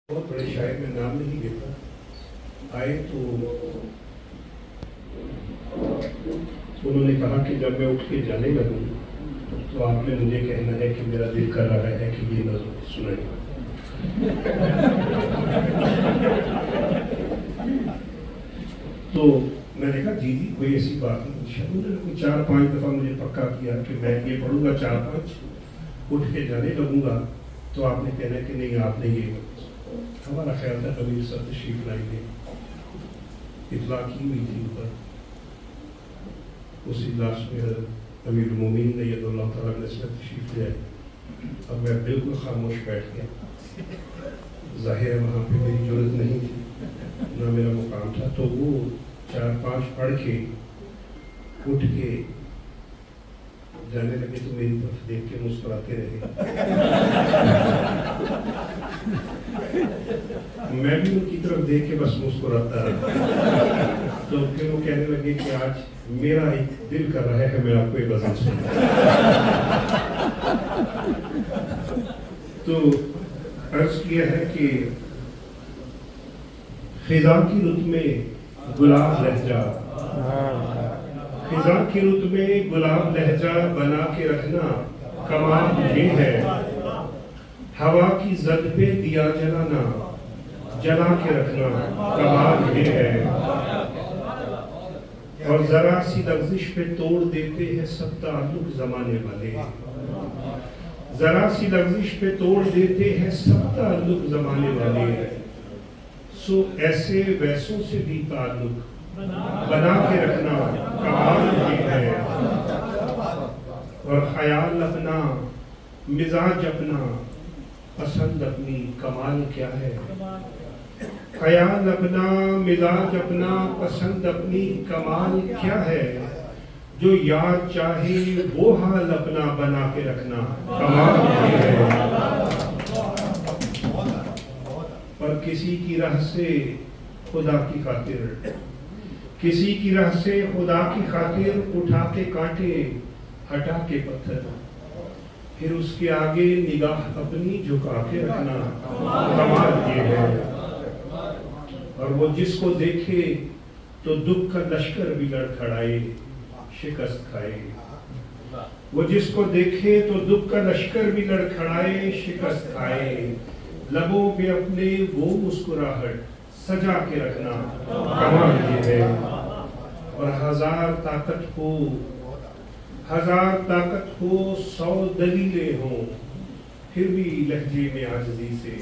بہت بڑے شاعر میں نام نہیں لیتا آئے تو انہوں نے کہا کہ جب میں اٹھ کے جانے لگوں تو آپ نے مجھے کہنا ہے کہ میرا دل کر رہا ہے کہ یہ نظم سنائیں. تو میں نے کہا جی کوئی ایسی بات نہیں. انہوں نے کوئی 4-5 دفعہ مجھے پکا کیا کہ میں یہ پڑھوں گا 4-5 اٹھ کے جانے لگوں گا تو آپ نے کہنا کہ نہیں آپ نے یہ. ہمارا خیال تھا کبھی سب تشریف لائیں گے. اطلاع کی ہوئی تھی اوپر اس اجلاس میں امیر المومنین نے یہ اللہ تعالیٰ نے تشریف لے آئی. اب میں بالکل خاموش بیٹھ گیا. ظاہر ہے وہاں پہ میری ضرورت نہیں تھی نہ میرا مقام تھا. تو وہ 4-5 پڑھ کے اٹھ کے جانے لگے تو میری طرف دیکھ کے مسکراتے رہے. میں بھی ان کی طرف دیکھ کے بس مسکراتا رہا. تو پھر وہ کہنے لگے کہ آج میرا ایک دل کر رہا ہے میں آپ کو ایک غزل سنوں. تو عرض کیا ہے کہ خزاں کی رت میں گلاب لہجہ خزاں کی رت میں گلاب لہجہ بنا کے رکھنا کمال یہ ہے. ہوا کی زد پہ دیا جلانا جلا کے رکھنا کمال یہ ہے. اور ذرا سی لغزش پہ توڑ دیتے ہیں سب تعلق زمانے والے. ذرا سی لغزش پہ توڑ دیتے ہیں سب تعلق زمانے والے. سو ایسے ویسوں سے بھی تعلق بنا کے رکھنا کمال یہ ہے. اور خیال اپنا مزاج اپنا پسند اپنی کمال کیا ہے. خیال اپنا مزاج اپنا پسند اپنی کمال کیا ہے. جو یاد چاہے وہ حال اپنا بنا کے رکھنا کمال یہ ہے. اور کسی کی راہ سے خدا کی خاطر کسی کی راہ سے خدا کی خاطر اٹھا کے کانٹے ہٹا کے پتھر پھر اس کے آگے نگاہ اپنی جھکا کے رکھنا کمال یہ ہے. اور وہ جس کو دیکھے تو دکھ کا لشکر بھی لڑکھڑائے شکست کھائے. وہ جس کو دیکھے تو دکھ کا لشکر بھی لڑکھڑائے شکست کھائے. لبوں پہ اپنے وہ مسکراہٹ سجا کے رکھنا کمال یہ ہے. اور ہزار طاقت ہو 100 دلیلیں ہوں پھر بھی لہجے میں عاجزی سے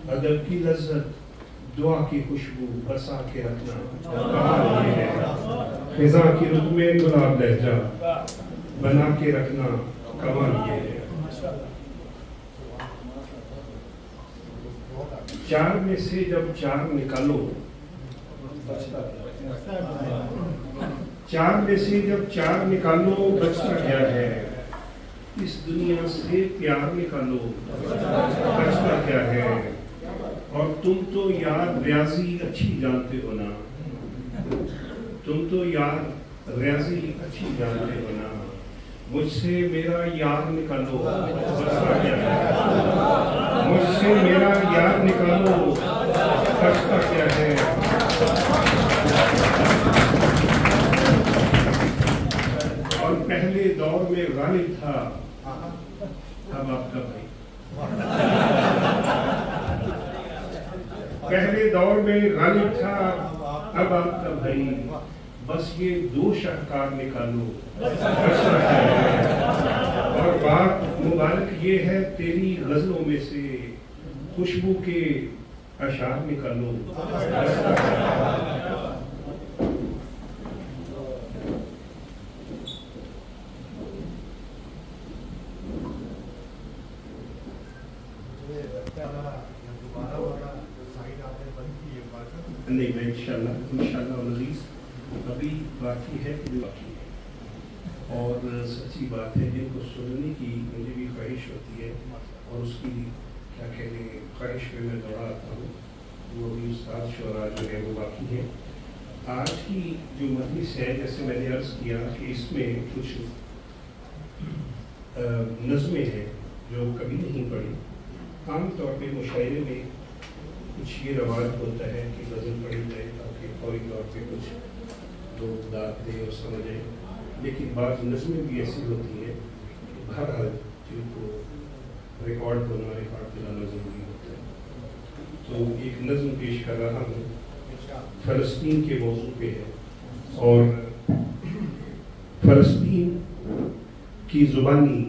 ادب کی لذت دعا کی خوشبو بسا کے رکھنا کمال یہ ہے. خزاں کی رت میں گلاب لہجہ بنا کے رکھنا کمال یہ ہے. 4 میں سے جب 4 نکالو 4 میں سے جب 4 نکالو بچتا کیا ہے. اس دنیا سے پیار نکالو بچتا کیا ہے. اور تم تو یار ریاضی اچھی جانتے ہو نا. تم تو یار ریاضی اچھی جانتے ہو نا. مجھ سے میرا یار نکالو بچتا کیا ہے. مجھ سے میرا یار نکالو بچتا کیا ہے. اور پہلے دور میں غالب تھا اب آپ کا بھائی. پہلے دور میں غالب تھا اب آپ کا بھائی. بس یہ 2 شاہکار نکالو بچتا کیا ہے. اور بات مبارک یہ ہے تیری غزلوں میں سے خوشبو کے اشعار نکالو بچتا کیا ہے. نہیں میں انشاءاللہ عزیز ابھی باقی ہے اور سچی بات ہے جن کو سننے کی مجھے بھی خواہش ہوتی ہے اور اس کی کیا کہنے خواہش پہ میں دوڑا آتا ہوں. وہ بھی استاد شعراء جو ہے وہ باقی ہے. آج کی جو مجلس ہے جیسے میں نے عرض کیا کہ اس میں کچھ نظمیں ہیں جو کبھی نہیں پڑھی. عام طور پہ مشاعرے میں کچھ یہ رواج ہوتا ہے کہ نظم پڑھی جائے تاکہ فوری طور پہ کچھ لوگ داد دیں اور سمجھیں، لیکن بعض نظمیں بھی ایسی ہوتی ہیں کہ بہرحال جن کو ریکارڈ ہونا ریکارڈ دلانا ضروری ہوتا ہے۔ تو ایک نظم پیش کر رہا ہوں، فلسطین کے موضوع پہ ہے، اور فلسطین کی زبانی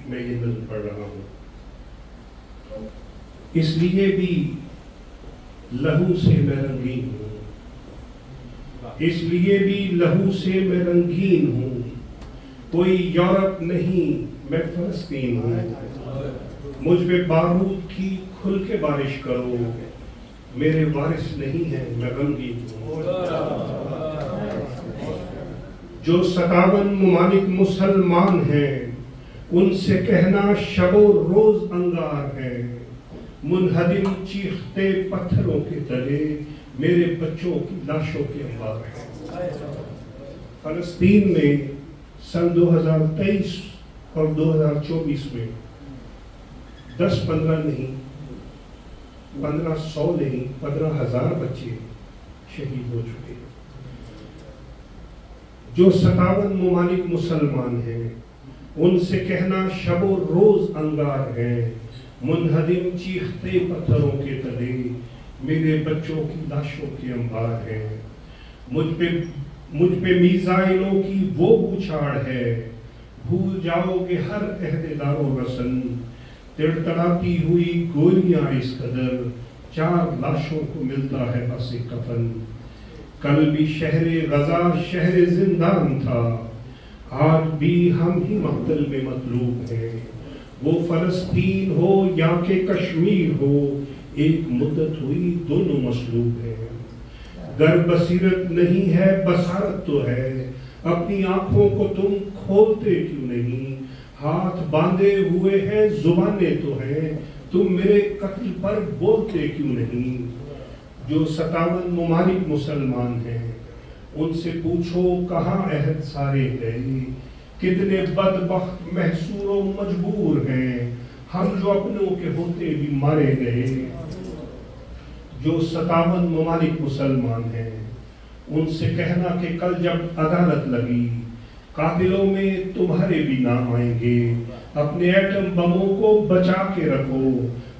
میں یہ نظم پڑھ رہا ہوں۔ اس لیے بھی لہو سے میں رنگین ہوں، اس لیے بھی لہو سے میں رنگین ہوں، کوئی یورپ نہیں میں فلسطین ہوں، مجھ پہ بارود کی کھل کے بارش کرو، میرے وارث نہیں ہے میں غمگین ہوں۔ جو 57 ممالک مسلمان ہیں ان سے کہنا شب و روز انگار ہے، منہدم چیختے پتھروں کے تلے میرے بچوں کی لاشوں کے انبار ہے۔ فلسطین میں سن 2023 اور 2024 میں 10-15 نہیں، 1500 نہیں، 15,000 بچے شہید ہو چکے ہیں۔ جو 57 ممالک مسلمان ہیں ان سے کہنا شب و روز انگار ہے، منہدم چیختے پتھروں کے تلے میرے بچوں کی لاشوں کے انبار ہے۔ مجھ پہ میزائلوں کی وہ بوچھاڑ ہے، بھول جاؤ گے ہر عہد دار و رسن، تڑتڑاتی ہوئی گولیاں اس قدر 4 لاشوں کو ملتا ہے بس کفن۔ کل بھی شہر غزہ شہر زندان تھا، آج بھی ہم ہی مقتل میں مطلوب ہیں، وہ فلسطین ہو یا کہ کشمیر ہو ایک مدت ہوئی دونوں مصلوب ہیں۔ گر بصیرت نہیں ہے بصارت تو ہے، اپنی آنکھوں کو تم کھولتے کیوں نہیں، ہاتھ باندھے ہوئے ہیں زبانیں تو ہیں، تم میرے قتل پر بولتے کیوں نہیں۔ جو 57 ممالک مسلمان ہیں ان سے پوچھو کہاں عہد سارے گئے، کتنے بدبخت محصور و مجبور ہیں ہم جو اپنوں کے ہوتے بھی مارے گئے۔ جو 57 ممالک مسلمان ہیں ان سے کہنا کہ کل جب عدالت لگی قاتلوں میں تمہارے بھی نام آئیں گے، اپنے ایٹم بموں کو بچا کے رکھو،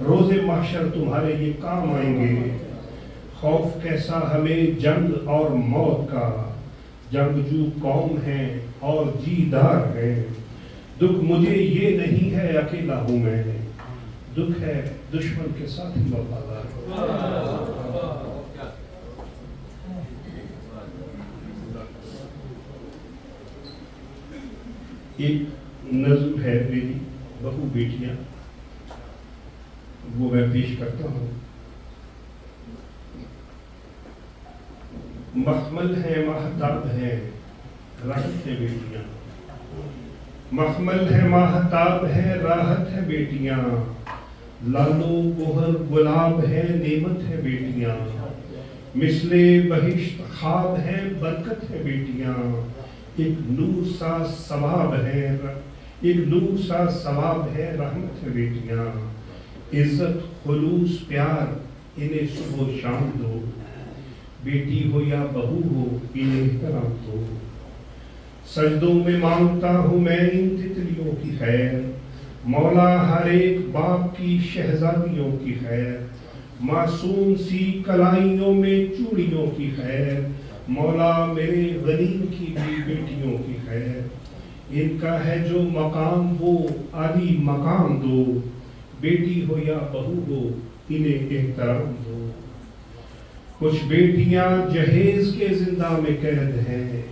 روز محشر تمہارے یہ کام آئیں گے۔ خوف کیسا ہمیں جنگ اور موت کا، جنگجو قوم ہیں اور جیدار ہیں، دکھ مجھے یہ نہیں ہے اکیلا ہوں میں، دکھ ہے دشمن کے ساتھ ہی وفادار۔ ایک نظم ہے میری بہو بیٹیاں، وہ میں پیش کرتا ہوں۔ مخمل ہے ماہتاب ہے راحت ہے بیٹیاں، مخمل ہے ماہتاب ہے راحت ہے بیٹیاں، لالو گوہر گلاب ہے نعمت ہے بیٹیاں، مثل بہشت خواب ہے برکت ہے بیٹیاں، ایک نور سا ثواب ہے، ایک نور سا ثواب ہے رحمت ہے بیٹیاں، عزت خلوص پیار انہیں صبح و شام دو، بیٹی ہو یا بہو ہو انہیں احترام دو۔ سجدوں میں مانگتا ہوں میں ان تتلیوں کی خیر، مولا ہر ایک باپ کی شہزادیوں کی خیر، معصوم سی کلائیوں میں چوڑیوں کی خیر، مولا میرے غنیم کی بھی بیٹیوں کی خیر، ان کا ہے جو مقام وہ عالی مقام دو، بیٹی ہو یا بہو ہو انہیں احترام دو۔ کچھ بیٹیاں جہیز کے زندہ میں قید ہیں،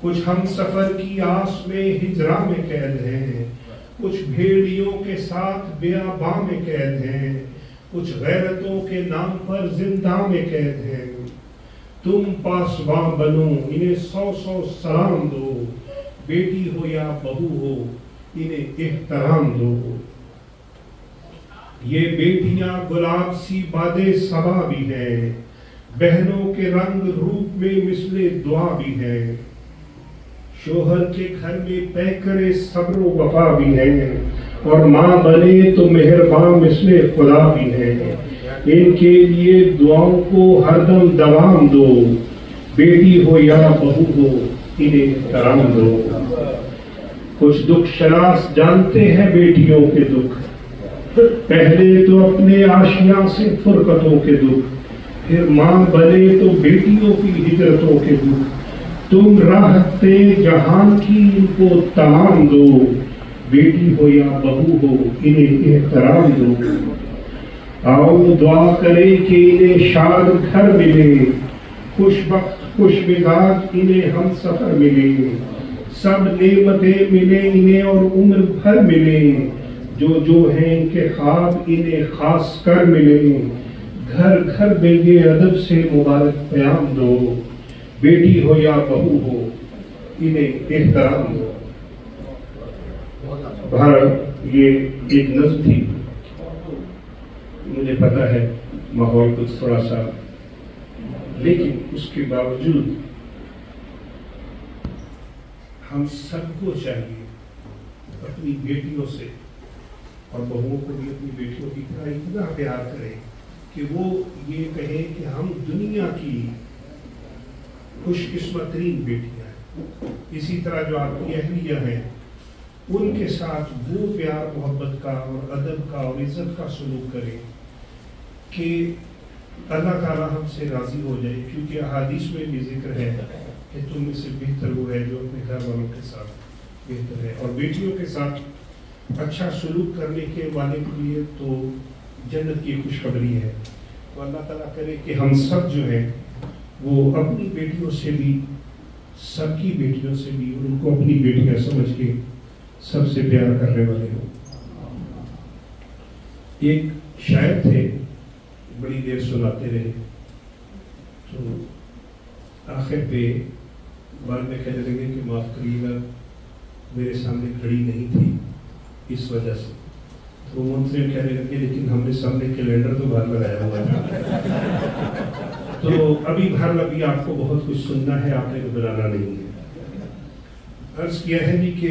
کچھ ہم سفر کی آس میں ہجرا میں قید ہیں، کچھ بھیڑیوں کے ساتھ بیاباں میں قید ہیں، کچھ غیرتوں کے نام پر زندہ میں قید ہیں، تم پاسباں بنو انہیں 100 سلام دو، بیٹی ہو یا بہو ہو انہیں احترام دو۔ یہ بیٹیاں گلاب سی باد صبا بھی ہیں، بہنوں کے رنگ روپ میں مثل دعا بھی ہے، شوہر کے گھر میں پیکر صبر و وفا بھی ہے، اور ماں بنے تو مہربان مثل خدا بھی ہے، ان کے لیے دعاؤں کو ہر دم دوام دو، بیٹی ہو یا بہو ہو انہیں احترام دو۔ کچھ دکھ شناس جانتے ہیں بیٹیوں کے دکھ، پہلے تو اپنے آشیاں سے فرقتوں کے دکھ، پھر ماں بنے تو بیٹیوں کی ہجرتوں کے دکھ۔ تم راحتے جہان کی ان کو تمام دو، بیٹی ہو یا بہو ہو انہیں احترام دو۔ آؤ دعا کریں کہ انہیں شاد گھر ملے، خوش بخت خوش مزاج انہیں ہم سفر ملے، سب نعمتیں ملیں انہیں اور عمر بھر ملیں، جو ہیں ان کے خواب انہیں خاص کر ملیں۔ گھر گھر میں یہ ادب سے مبارک پیام دو، بیٹی ہو یا بہو ہو انہیں احترام دو۔ بھارت یہ ایک نظم تھی، مجھے پتا ہے ماحول کچھ تھوڑا سا، لیکن اس کے باوجود ہم سب کو چاہیے اپنی بیٹیوں سے اور بہوؤں کو بھی اپنی بیٹیوں کی طرح اتنا پیار کریں کہ وہ یہ کہیں کہ ہم دنیا کی خوش قسمت ترین بیٹیاں ہیں۔ اسی طرح جو آپ کی اہلیہ ہیں ان کے ساتھ وہ پیار محبت کا اور ادب کا اور عزت کا سلوک کریں کہ اللہ تعالیٰ ہم سے راضی ہو جائے، کیونکہ احادیث میں بھی ذکر ہے کہ تم میں سے بہتر وہ ہے جو اپنے گھر والوں کے ساتھ بہتر ہے، اور بیٹیوں کے ساتھ اچھا سلوک کرنے کے والے کے لیے تو جنت کی خوشخبری ہے۔ تو اللہ تعالیٰ کرے کہ ہم سب جو ہیں وہ اپنی بیٹیوں سے بھی، سب کی بیٹیوں سے بھی، ان کو اپنی بیٹیاں سمجھ کے سب سے پیار کرنے والے ہوں۔ ایک شاعر تھے، بڑی دیر سناتے رہے، تو آخر پہ بعد میں کہنے لگے کہ معاف کریے گا میرے سامنے کھڑی نہیں تھی اس وجہ سے۔ تو وہ منتظر کہنے لگے لیکن ہم نے سامنے کیلنڈر تو باہر لگایا ہوا تھا۔ تو ابھی باہر ابھی آپ کو بہت کچھ سننا ہے، آپ نے تو بلانا نہیں ہے۔ عرض کیا ہے جی کہ